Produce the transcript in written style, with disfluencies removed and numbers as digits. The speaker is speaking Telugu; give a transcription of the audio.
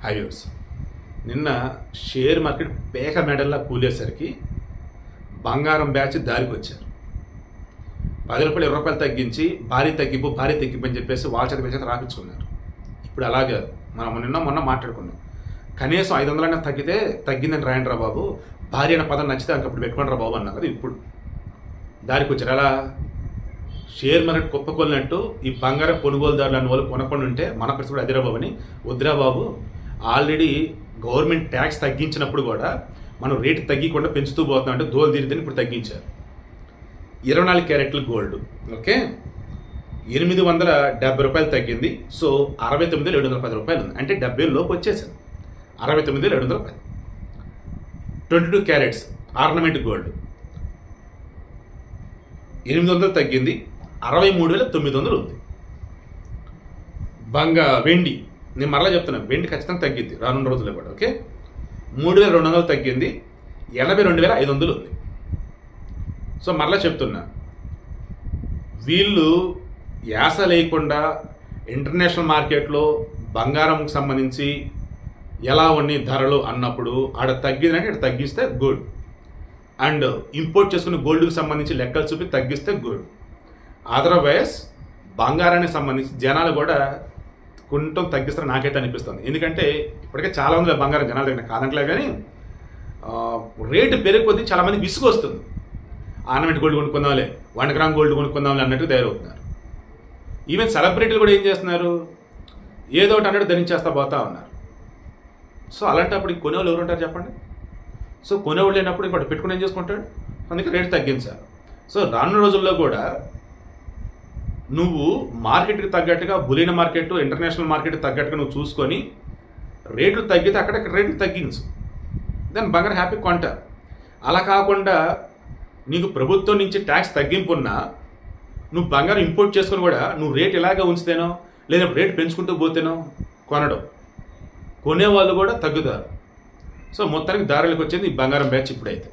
హైవ్యూర్స్ నిన్న షేర్ మార్కెట్ పేక మెడల్లా కూలేసరికి బంగారం బ్యాచ్ దారికి వచ్చారు. 10 రూపాయలు 20 రూపాయలు తగ్గించి భారీ తగ్గింపు అని చెప్పేసి వాళ్ళ చేత రాపించుకున్నారు. ఇప్పుడు అలాగే మనం మొన్న మాట్లాడుకున్నాం. కనీసం 500 తగ్గితే తగ్గిందని రాయండి రా బాబు, భారీ అనే పదం నచ్చితే అప్పుడు పెట్టుకోండి రా బాబు అన్నా కదా. ఇప్పుడు దారికి వచ్చారు. అలా షేర్ మార్కెట్ కుప్పకొల్లినట్టు ఈ బంగారం కొనుగోలుదారులు అన్న వాళ్ళు కొనకుండా ఉంటే మన పరిస్థితి కూడా అదిరా బాబు అని. వద్దురా బాబు, ఆల్రెడీ గవర్నమెంట్ ట్యాక్స్ తగ్గించినప్పుడు కూడా మనం రేటు తగ్గకుండా పెంచుతూ పోతున్నాం అంటే దోలు తీరిద్దని ఇప్పుడు తగ్గించారు. 24 క్యారెట్ల గోల్డ్ ఓకే 870 రూపాయలు తగ్గింది. సో 69,710 రూపాయలు ఉంది, అంటే 70 లోపు వచ్చేసింది. 69,710. 22 క్యారెట్స్ ఆర్నమెంట్ గోల్డ్ 800 తగ్గింది, 63,900 ఉంది. వెండి నేను మరలా చెప్తున్నాను, వెండి ఖచ్చితంగా తగ్గింది రానున్న రోజుల్లో కూడా. ఓకే 3,200 తగ్గింది, 82,500 ఉంది. సో మరలా చెప్తున్నా, వీళ్ళు యాస లేకుండా ఇంటర్నేషనల్ మార్కెట్లో బంగారంకి సంబంధించి ఎలా ఉన్నాయి ధరలు అన్నప్పుడు ఆడ తగ్గిందంటే ఇక్కడ తగ్గిస్తే గుడ్, అండ్ ఇంపోర్ట్ చేసుకున్న గోల్డ్కి సంబంధించి లెక్కలు చూపి తగ్గిస్తే గుడ్. అదర్వైజ్ బంగారానికి సంబంధించి జనాలు కూడా కొంచెం తగ్గిస్తారు నాకైతే అనిపిస్తుంది. ఎందుకంటే ఇప్పటికే చాలా మంది బంగారం జనాల దగ్గర కాదంటలే, కానీ రేటు పెరిగి కొద్దీ చాలామంది విసుగు వస్తుంది. ఆర్నమెంట్ గోల్డ్ కొనుక్కుందాంలే, 1 గ్రామ్ గోల్డ్ కొనుక్కుందాంలే అన్నట్టు తయారవుతున్నారు. ఈవెన్ సెలబ్రిటీలు కూడా ఏం చేస్తున్నారు, ఏదో ఒకటి అన్నట్టు ధరించేస్తా పోతా ఉన్నారు. సో అలాంటప్పుడు కొనేవాళ్ళు ఎవరు ఉంటారు చెప్పండి. సో కొనేవాళ్ళు లేనప్పుడు ఇంకోటి పెట్టుకుని ఏం చేసుకుంటాడు, అందుకే రేటు తగ్గించారు. సో రానున్న రోజుల్లో కూడా నువ్వు మార్కెట్కి తగ్గట్టుగా బులియన్ మార్కెట్ ఇంటర్నేషనల్ మార్కెట్కి తగ్గట్టుగా నువ్వు చూసుకొని రేట్లు తగ్గితే అక్కడక్కడ రేట్లు తగ్గించు, దాన్ని బంగారం హ్యాపీ కొంటారు. అలా కాకుండా నీకు ప్రభుత్వం నుంచి ట్యాక్స్ తగ్గింపు ఉన్నా నువ్వు బంగారం ఇంపోర్ట్ చేసుకుని కూడా నువ్వు రేట్ ఇలాగే ఉంచితేనో లేనప్పుడు రేటు పెంచుకుంటూ పోతేనో కొనడం, కొనేవాళ్ళు కూడా తగ్గుతారు. సో మొత్తానికి దారిలోకి వచ్చింది ఈ బంగారం బ్యాచ్ ఇప్పుడైతే.